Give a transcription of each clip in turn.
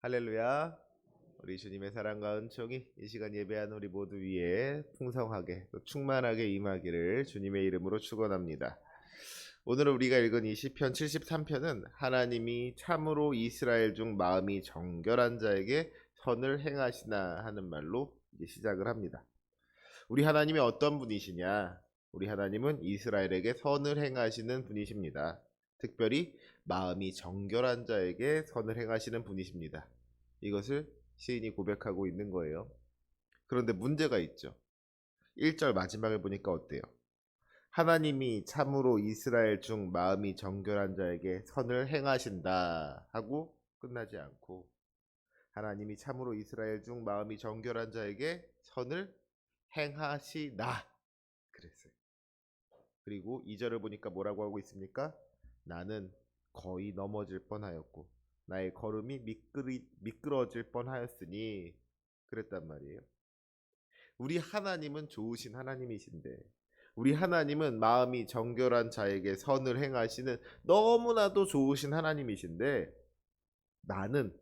할렐루야. 우리 주님의 사랑과 은총이 이 시간 예배하는 우리 모두 위에 풍성하게 또 충만하게 임하기를 주님의 이름으로 축원합니다. 오늘 우리가 읽은 이 시편 73편은 하나님이 참으로 이스라엘 중 마음이 정결한 자에게 선을 행하시나 하는 말로 이제 시작을 합니다. 우리 하나님이 어떤 분이시냐? 우리 하나님은 이스라엘에게 선을 행하시는 분이십니다. 특별히 마음이 정결한 자에게 선을 행하시는 분이십니다. 이것을 시인이 고백하고 있는 거예요. 그런데 문제가 있죠. 1절 마지막에 보니까 어때요? 하나님이 참으로 이스라엘 중 마음이 정결한 자에게 선을 행하신다 하고 끝나지 않고 하나님이 참으로 이스라엘 중 마음이 정결한 자에게 선을 행하시나 그랬어요. 그리고 2절을 보니까 뭐라고 하고 있습니까? 나는 거의 넘어질 뻔하였고 나의 걸음이 미끄러질 뻔하였으니 그랬단 말이에요. 우리 하나님은 좋으신 하나님이신데 우리 하나님은 마음이 정결한 자에게 선을 행하시는 너무나도 좋으신 하나님이신데 나는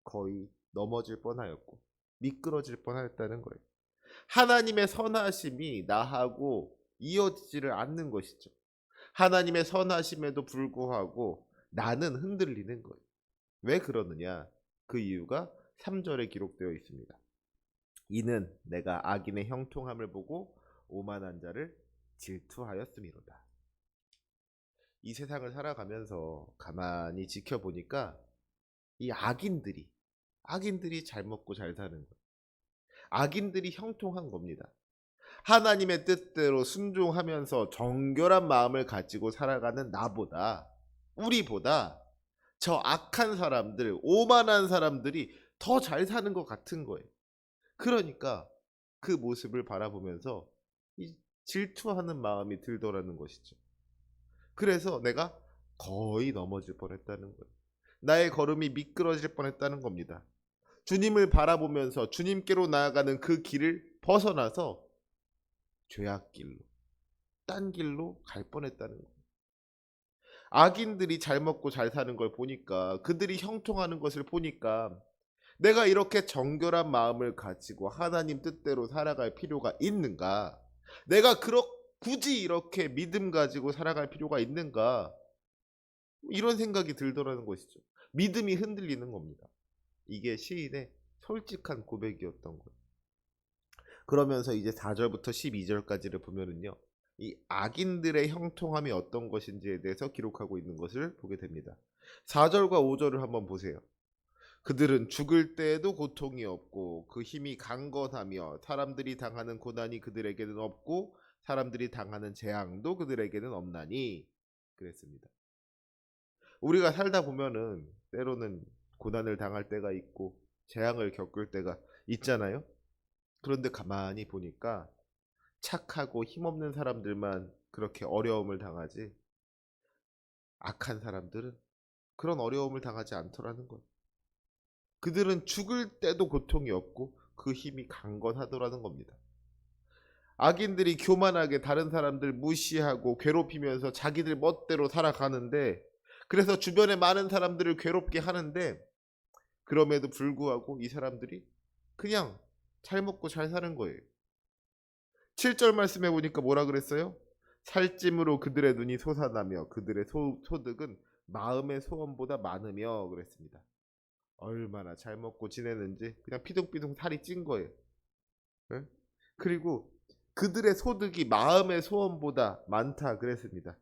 거의 넘어질 뻔하였고 미끄러질 뻔하였다는 거예요. 하나님의 선하심이 나하고 이어지지를 않는 것이죠. 하나님의 선하심에도 불구하고 나는 흔들리는 거예요. 왜 그러느냐? 그 이유가 3절에 기록되어 있습니다. 이는 내가 악인의 형통함을 보고 오만한 자를 질투하였음이로다. 이 세상을 살아가면서 가만히 지켜보니까 이 악인들이 잘 먹고 잘 사는 거예요. 악인들이 형통한 겁니다. 하나님의 뜻대로 순종하면서 정결한 마음을 가지고 살아가는 나보다 우리보다 저 악한 사람들, 오만한 사람들이 더 잘 사는 것 같은 거예요. 그러니까 그 모습을 바라보면서 이 질투하는 마음이 들더라는 것이죠. 그래서 내가 거의 넘어질 뻔했다는 거예요. 나의 걸음이 미끄러질 뻔했다는 겁니다. 주님을 바라보면서 주님께로 나아가는 그 길을 벗어나서 죄악길로, 딴 길로 갈 뻔했다는 거예요. 악인들이 잘 먹고 잘 사는 걸 보니까 그들이 형통하는 것을 보니까 내가 이렇게 정결한 마음을 가지고 하나님 뜻대로 살아갈 필요가 있는가? 내가 굳이 이렇게 믿음 가지고 살아갈 필요가 있는가? 이런 생각이 들더라는 것이죠. 믿음이 흔들리는 겁니다. 이게 시인의 솔직한 고백이었던 거예요. 그러면서 이제 4절부터 12절까지를 보면은요. 이 악인들의 형통함이 어떤 것인지에 대해서 기록하고 있는 것을 보게 됩니다. 4절과 5절을 한번 보세요. 그들은 죽을 때에도 고통이 없고 그 힘이 강건하며 사람들이 당하는 고난이 그들에게는 없고 사람들이 당하는 재앙도 그들에게는 없나니 그랬습니다. 우리가 살다 보면은 때로는 고난을 당할 때가 있고 재앙을 겪을 때가 있잖아요. 그런데 가만히 보니까 착하고 힘없는 사람들만 그렇게 어려움을 당하지 악한 사람들은 그런 어려움을 당하지 않더라는 거예요. 그들은 죽을 때도 고통이 없고 그 힘이 강건하더라는 겁니다. 악인들이 교만하게 다른 사람들 무시하고 괴롭히면서 자기들 멋대로 살아가는데 그래서 주변에 많은 사람들을 괴롭게 하는데 그럼에도 불구하고 이 사람들이 그냥 잘 먹고 잘 사는 거예요. 7절 말씀해 보니까 뭐라 그랬어요? 살찜으로 그들의 눈이 솟아나며 그들의 소득은 마음의 소원보다 많으며 그랬습니다. 얼마나 잘 먹고 지내는지 그냥 피둥피둥 살이 찐 거예요. 네? 그리고 그들의 소득이 마음의 소원보다 많다 그랬습니다.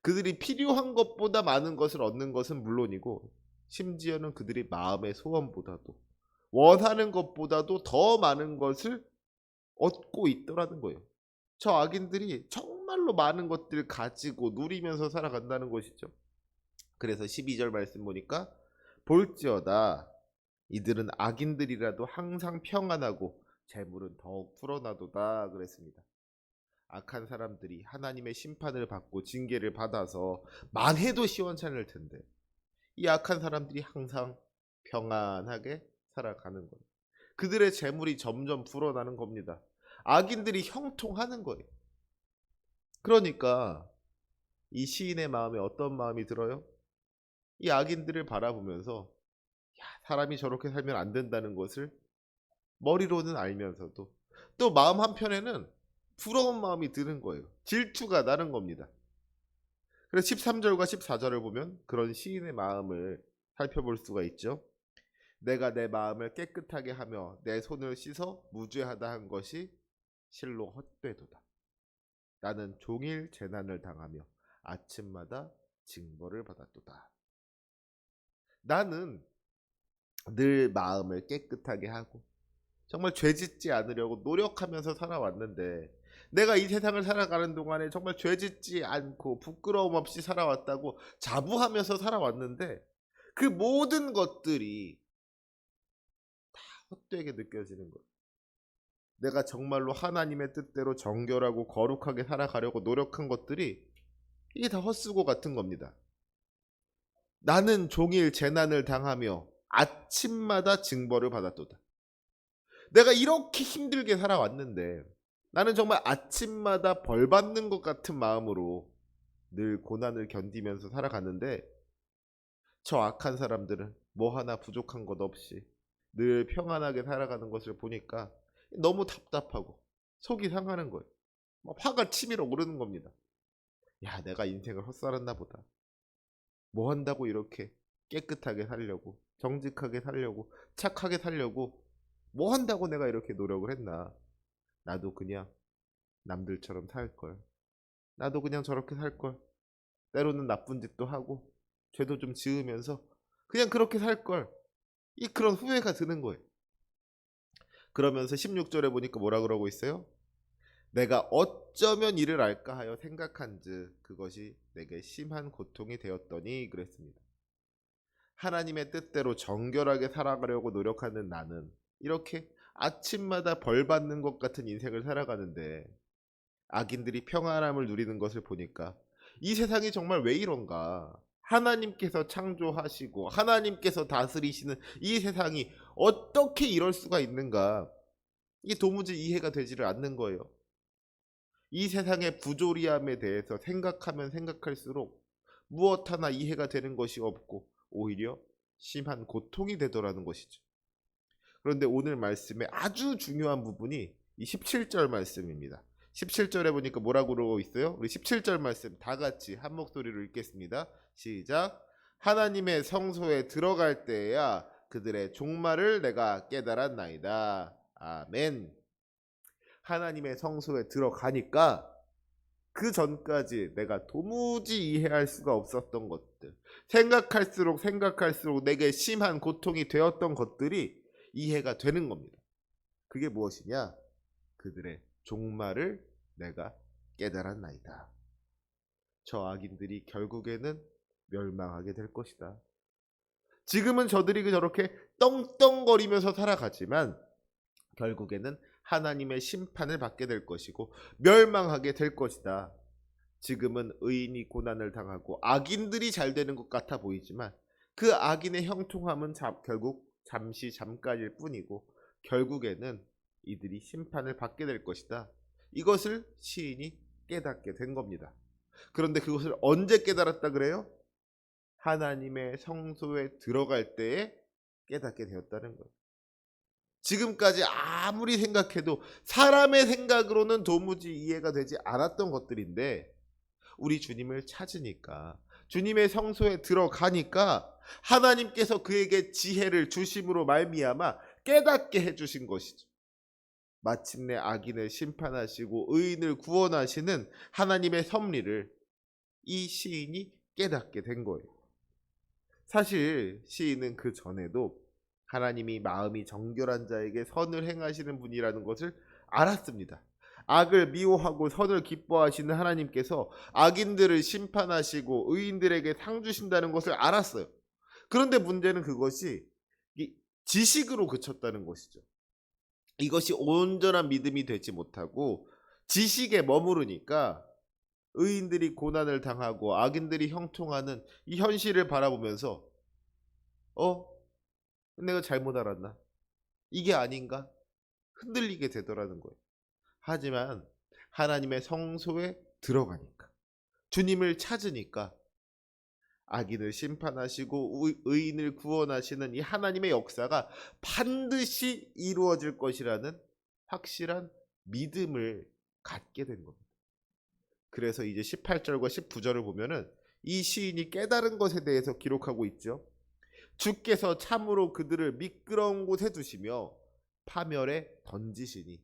그들이 필요한 것보다 많은 것을 얻는 것은 물론이고 심지어는 그들이 마음의 소원보다도 원하는 것보다도 더 많은 것을 얻고 있더라는 거예요. 저 악인들이 정말로 많은 것들을 가지고 누리면서 살아간다는 것이죠. 그래서 12절 말씀 보니까 볼지어다 이들은 악인들이라도 항상 평안하고 재물은 더욱 풀어나도다 그랬습니다. 악한 사람들이 하나님의 심판을 받고 징계를 받아서 만해도 시원찮을 텐데 이 악한 사람들이 항상 평안하게 살아가는 거예요. 그들의 재물이 점점 불어나는 겁니다. 악인들이 형통하는 거예요. 그러니까 이 시인의 마음에 어떤 마음이 들어요? 이 악인들을 바라보면서 사람이 저렇게 살면 안 된다는 것을 머리로는 알면서도 또 마음 한편에는 부러운 마음이 드는 거예요. 질투가 나는 겁니다. 그래서 13절과 14절을 보면 그런 시인의 마음을 살펴볼 수가 있죠. 내가 내 마음을 깨끗하게 하며 내 손을 씻어 무죄하다 한 것이 실로 헛되도다. 나는 종일 재난을 당하며 아침마다 징벌을 받았도다. 나는 늘 마음을 깨끗하게 하고 정말 죄짓지 않으려고 노력하면서 살아왔는데, 내가 이 세상을 살아가는 동안에 정말 죄짓지 않고 부끄러움 없이 살아왔다고 자부하면서 살아왔는데, 그 모든 것들이 다 헛되게 느껴지는 거예요. 내가 정말로 하나님의 뜻대로 정결하고 거룩하게 살아가려고 노력한 것들이 이게 다 헛수고 같은 겁니다. 나는 종일 재난을 당하며 아침마다 징벌을 받았도다. 내가 이렇게 힘들게 살아왔는데 나는 정말 아침마다 벌 받는 것 같은 마음으로 늘 고난을 견디면서 살아갔는데, 저 악한 사람들은 뭐 하나 부족한 것 없이 늘 평안하게 살아가는 것을 보니까 너무 답답하고 속이 상하는 거예요. 막 화가 치밀어 오르는 겁니다. 야, 내가 인생을 헛살았나 보다. 뭐 한다고 이렇게 깨끗하게 살려고, 정직하게 살려고, 착하게 살려고, 뭐 한다고 내가 이렇게 노력을 했나. 나도 그냥 남들처럼 살걸. 나도 그냥 저렇게 살걸. 때로는 나쁜 짓도 하고 죄도 좀 지으면서 그냥 그렇게 살걸. 그런 후회가 드는 거예요. 그러면서 16절에 보니까 뭐라 그러고 있어요? 내가 어쩌면 이를 알까 하여 생각한즉 그것이 내게 심한 고통이 되었더니 그랬습니다. 하나님의 뜻대로 정결하게 살아가려고 노력하는 나는 이렇게 아침마다 벌 받는 것 같은 인생을 살아가는데, 악인들이 평안함을 누리는 것을 보니까 이 세상이 정말 왜 이런가? 하나님께서 창조하시고 하나님께서 다스리시는 이 세상이 어떻게 이럴 수가 있는가? 이게 도무지 이해가 되지를 않는 거예요. 이 세상의 부조리함에 대해서 생각하면 생각할수록 무엇 하나 이해가 되는 것이 없고 오히려 심한 고통이 되더라는 것이죠. 그런데 오늘 말씀의 아주 중요한 부분이 이 17절 말씀입니다. 17절에 보니까 뭐라고 그러고 있어요? 우리 17절 말씀 다 같이 한 목소리로 읽겠습니다. 시작. 하나님의 성소에 들어갈 때야 그들의 종말을 내가 깨달았나이다. 아멘. 하나님의 성소에 들어가니까 그 전까지 내가 도무지 이해할 수가 없었던 것들, 생각할수록 내게 심한 고통이 되었던 것들이 이해가 되는 겁니다. 그게 무엇이냐? 그들의 종말을 내가 깨달았나이다. 저 악인들이 결국에는 멸망하게 될 것이다. 지금은 저들이 저렇게 떵떵거리면서 살아가지만 결국에는 하나님의 심판을 받게 될 것이고 멸망하게 될 것이다. 지금은 의인이 고난을 당하고 악인들이 잘 되는 것 같아 보이지만 그 악인의 형통함은 결국 잠깐일 뿐이고 결국에는 이들이 심판을 받게 될 것이다. 이것을 시인이 깨닫게 된 겁니다. 그런데 그것을 언제 깨달았다 그래요? 하나님의 성소에 들어갈 때에 깨닫게 되었다는 거예요. 지금까지 아무리 생각해도 사람의 생각으로는 도무지 이해가 되지 않았던 것들인데 우리 주님을 찾으니까, 주님의 성소에 들어가니까 하나님께서 그에게 지혜를 주심으로 말미암아 깨닫게 해주신 것이죠. 마침내 악인을 심판하시고 의인을 구원하시는 하나님의 섭리를 이 시인이 깨닫게 된 거예요. 사실 시인은 그 전에도 하나님이 마음이 정결한 자에게 선을 행하시는 분이라는 것을 알았습니다. 악을 미워하고 선을 기뻐하시는 하나님께서 악인들을 심판하시고 의인들에게 상 주신다는 것을 알았어요. 그런데 문제는 그것이 지식으로 그쳤다는 것이죠. 이것이 온전한 믿음이 되지 못하고 지식에 머무르니까 의인들이 고난을 당하고 악인들이 형통하는 이 현실을 바라보면서 내가 잘못 알았나? 이게 아닌가? 흔들리게 되더라는 거예요. 하지만 하나님의 성소에 들어가니까, 주님을 찾으니까 악인을 심판하시고 의인을 구원하시는 이 하나님의 역사가 반드시 이루어질 것이라는 확실한 믿음을 갖게 된 겁니다. 그래서 이제 18절과 19절을 보면은 이 시인이 깨달은 것에 대해서 기록하고 있죠. 주께서 참으로 그들을 미끄러운 곳에 두시며 파멸에 던지시니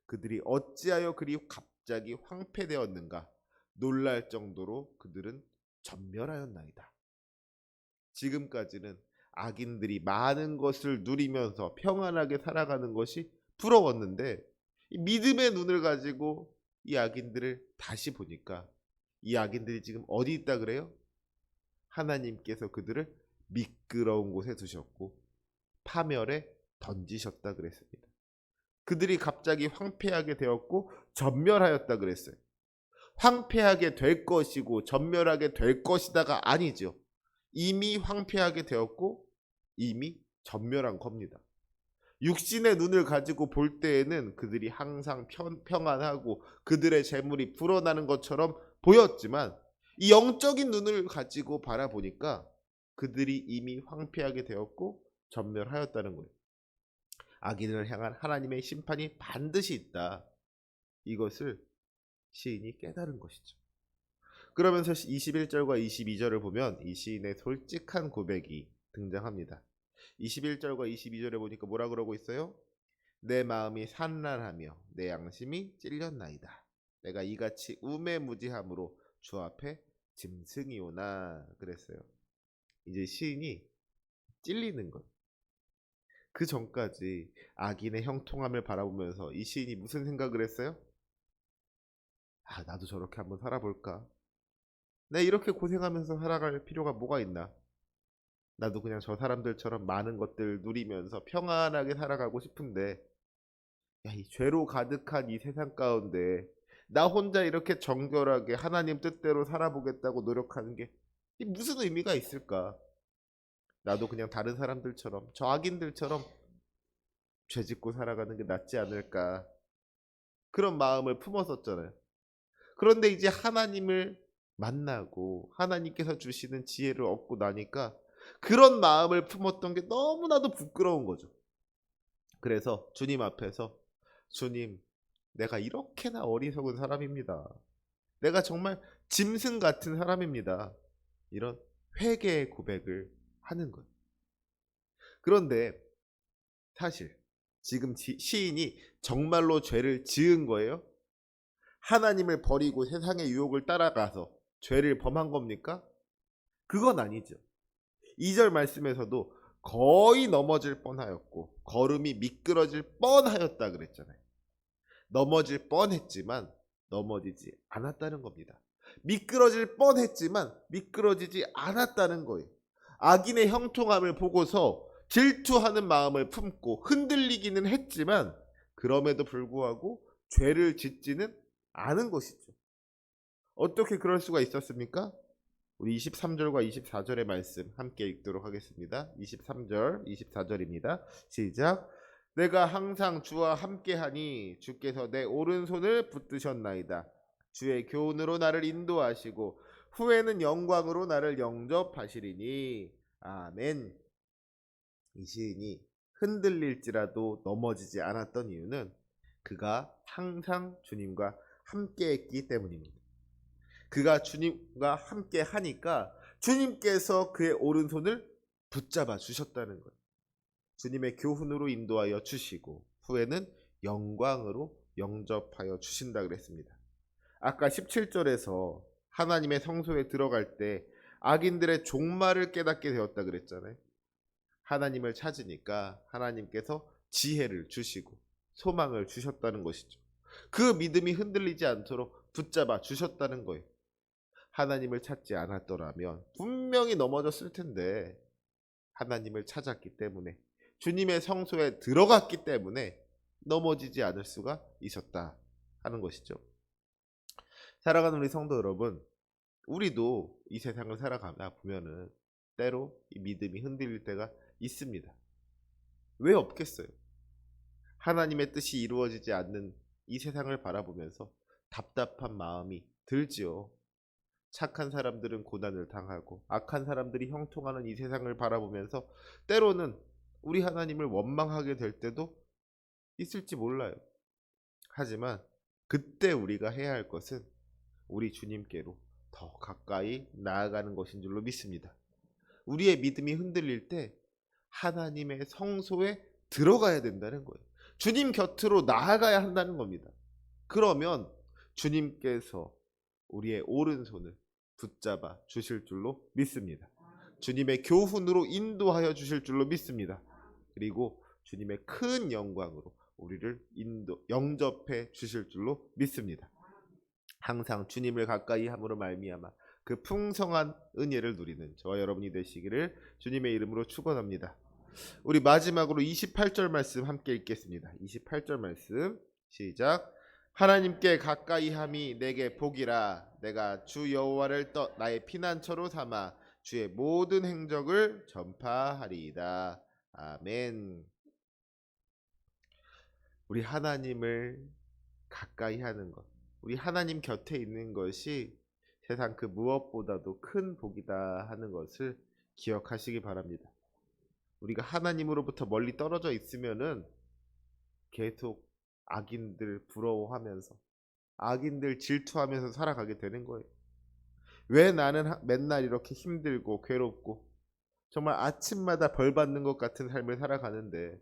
그들이 어찌하여 그리 갑자기 황폐되었는가 놀랄 정도로 그들은 전멸하였나이다. 지금까지는 악인들이 많은 것을 누리면서 평안하게 살아가는 것이 부러웠는데 이 믿음의 눈을 가지고 이 악인들을 다시 보니까 이 악인들이 지금 어디 있다 그래요? 하나님께서 그들을 미끄러운 곳에 두셨고 파멸에 던지셨다 그랬습니다. 그들이 갑자기 황폐하게 되었고 전멸하였다 그랬어요. 황폐하게 될 것이고 전멸하게 될 것이다가 아니죠. 이미 황폐하게 되었고 이미 전멸한 겁니다. 육신의 눈을 가지고 볼 때에는 그들이 항상 평안하고 그들의 재물이 불어나는 것처럼 보였지만 이 영적인 눈을 가지고 바라보니까 그들이 이미 황폐하게 되었고 전멸하였다는 거예요. 악인을 향한 하나님의 심판이 반드시 있다. 이것을 시인이 깨달은 것이죠. 그러면서 21절과 22절을 보면 이 시인의 솔직한 고백이 등장합니다. 21절과 22절에 보니까 뭐라 그러고 있어요? 내 마음이 산란하며 내 양심이 찔렸나이다. 내가 이같이 우매무지함으로 주 앞에 짐승이오나 그랬어요. 이제 시인이 찔리는 것. 그 전까지 악인의 형통함을 바라보면서 이 시인이 무슨 생각을 했어요? 아, 나도 저렇게 한번 살아볼까? 내가 이렇게 고생하면서 살아갈 필요가 뭐가 있나? 나도 그냥 저 사람들처럼 많은 것들 누리면서 평안하게 살아가고 싶은데 야, 이 죄로 가득한 이 세상 가운데 나 혼자 이렇게 정결하게 하나님 뜻대로 살아보겠다고 노력하는 게 무슨 의미가 있을까? 나도 그냥 다른 사람들처럼 저 악인들처럼 죄 짓고 살아가는 게 낫지 않을까? 그런 마음을 품었었잖아요. 그런데 이제 하나님을 만나고 하나님께서 주시는 지혜를 얻고 나니까 그런 마음을 품었던 게 너무나도 부끄러운 거죠. 그래서 주님 앞에서 주님, 내가 이렇게나 어리석은 사람입니다. 내가 정말 짐승 같은 사람입니다. 이런 회개의 고백을 하는 거예요. 그런데 사실 지금 시인이 정말로 죄를 지은 거예요? 하나님을 버리고 세상의 유혹을 따라가서 죄를 범한 겁니까? 그건 아니죠. 2절 말씀에서도 거의 넘어질 뻔하였고 걸음이 미끄러질 뻔하였다 그랬잖아요. 넘어질 뻔했지만 넘어지지 않았다는 겁니다. 미끄러질 뻔했지만 미끄러지지 않았다는 거예요. 악인의 형통함을 보고서 질투하는 마음을 품고 흔들리기는 했지만 그럼에도 불구하고 죄를 짓지는 않은 것이죠. 어떻게 그럴 수가 있었습니까? 우리 23절과 24절의 말씀 함께 읽도록 하겠습니다. 23절, 24절입니다. 시작. 내가 항상 주와 함께하니 주께서 내 오른손을 붙드셨나이다. 주의 교훈으로 나를 인도하시고 후에는 영광으로 나를 영접하시리니. 아멘. 이 시인이 흔들릴지라도 넘어지지 않았던 이유는 그가 항상 주님과 함께했기 때문입니다. 그가 주님과 함께 하니까 주님께서 그의 오른손을 붙잡아 주셨다는 거예요. 주님의 교훈으로 인도하여 주시고 후에는 영광으로 영접하여 주신다 그랬습니다. 아까 17절에서 하나님의 성소에 들어갈 때 악인들의 종말을 깨닫게 되었다 그랬잖아요. 하나님을 찾으니까 하나님께서 지혜를 주시고 소망을 주셨다는 것이죠. 그 믿음이 흔들리지 않도록 붙잡아 주셨다는 거예요. 하나님을 찾지 않았더라면 분명히 넘어졌을 텐데 하나님을 찾았기 때문에 주님의 성소에 들어갔기 때문에 넘어지지 않을 수가 있었다 하는 것이죠. 살아가는 우리 성도 여러분, 우리도 이 세상을 살아가다 보면은 때로 이 믿음이 흔들릴 때가 있습니다. 왜 없겠어요? 하나님의 뜻이 이루어지지 않는 이 세상을 바라보면서 답답한 마음이 들지요. 착한 사람들은 고난을 당하고 악한 사람들이 형통하는 이 세상을 바라보면서 때로는 우리 하나님을 원망하게 될 때도 있을지 몰라요. 하지만 그때 우리가 해야 할 것은 우리 주님께로 더 가까이 나아가는 것인 줄로 믿습니다. 우리의 믿음이 흔들릴 때 하나님의 성소에 들어가야 된다는 거예요. 주님 곁으로 나아가야 한다는 겁니다. 그러면 주님께서 우리의 오른손을 붙잡아 주실 줄로 믿습니다. 주님의 교훈으로 인도하여 주실 줄로 믿습니다. 그리고 주님의 큰 영광으로 우리를 영접해 주실 줄로 믿습니다. 항상 주님을 가까이 함으로 말미암아 그 풍성한 은혜를 누리는 저와 여러분이 되시기를 주님의 이름으로 축원합니다. 우리 마지막으로 28절 말씀 함께 읽겠습니다. 28절 말씀 시작. 하나님께 가까이 함이 내게 복이라. 내가 주 여호와를 나의 피난처로 삼아 주의 모든 행적을 전파하리이다. 아멘. 우리 하나님을 가까이 하는 것, 우리 하나님 곁에 있는 것이 세상 그 무엇보다도 큰 복이다 하는 것을 기억하시기 바랍니다. 우리가 하나님으로부터 멀리 떨어져 있으면은 계속 악인들 부러워하면서 악인들 질투하면서 살아가게 되는 거예요. 왜 나는 맨날 이렇게 힘들고 괴롭고 정말 아침마다 벌 받는 것 같은 삶을 살아가는데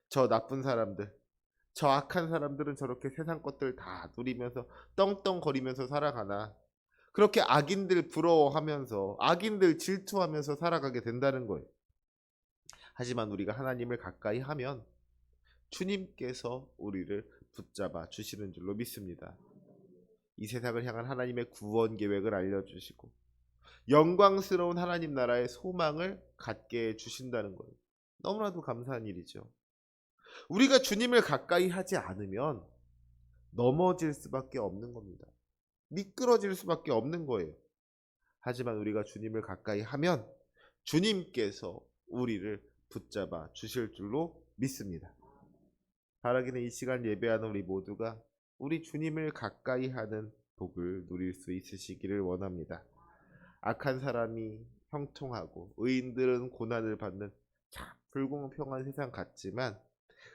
저 나쁜 사람들, 저 악한 사람들은 저렇게 세상 것들 다 누리면서 떵떵거리면서 살아가나. 그렇게 악인들 부러워하면서 악인들 질투하면서 살아가게 된다는 거예요. 하지만 우리가 하나님을 가까이 하면 주님께서 우리를 붙잡아 주시는 줄로 믿습니다. 이 세상을 향한 하나님의 구원 계획을 알려주시고 영광스러운 하나님 나라의 소망을 갖게 해주신다는 거예요. 너무나도 감사한 일이죠. 우리가 주님을 가까이 하지 않으면 넘어질 수밖에 없는 겁니다. 미끄러질 수밖에 없는 거예요. 하지만 우리가 주님을 가까이 하면 주님께서 우리를 붙잡아 주실 줄로 믿습니다. 바라기는 이 시간 예배하는 우리 모두가 우리 주님을 가까이 하는 복을 누릴 수 있으시기를 원합니다. 악한 사람이 형통하고 의인들은 고난을 받는 참 불공평한 세상 같지만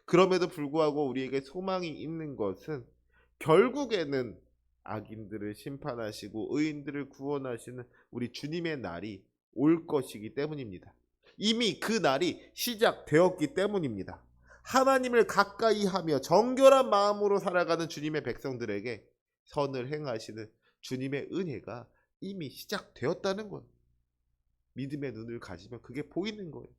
그럼에도 불구하고 우리에게 소망이 있는 것은 결국에는 악인들을 심판하시고 의인들을 구원하시는 우리 주님의 날이 올 것이기 때문입니다. 이미 그 날이 시작되었기 때문입니다. 하나님을 가까이 하며 정결한 마음으로 살아가는 주님의 백성들에게 선을 행하시는 주님의 은혜가 이미 시작되었다는 거예요. 믿음의 눈을 가지면 그게 보이는 거예요.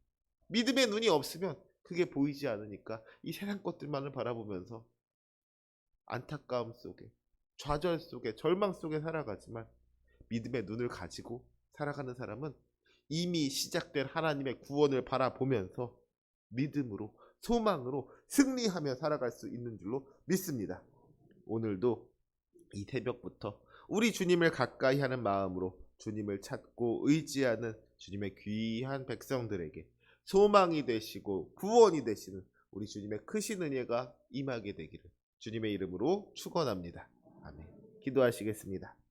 믿음의 눈이 없으면 그게 보이지 않으니까 이 세상 것들만을 바라보면서 안타까움 속에 좌절 속에 절망 속에 살아가지만 믿음의 눈을 가지고 살아가는 사람은 이미 시작된 하나님의 구원을 바라보면서 믿음으로 소망으로 승리하며 살아갈 수 있는 줄로 믿습니다. 오늘도 이 새벽부터 우리 주님을 가까이 하는 마음으로 주님을 찾고 의지하는 주님의 귀한 백성들에게 소망이 되시고 구원이 되시는 우리 주님의 크신 은혜가 임하게 되기를 주님의 이름으로 축원합니다. 아멘. 기도하시겠습니다.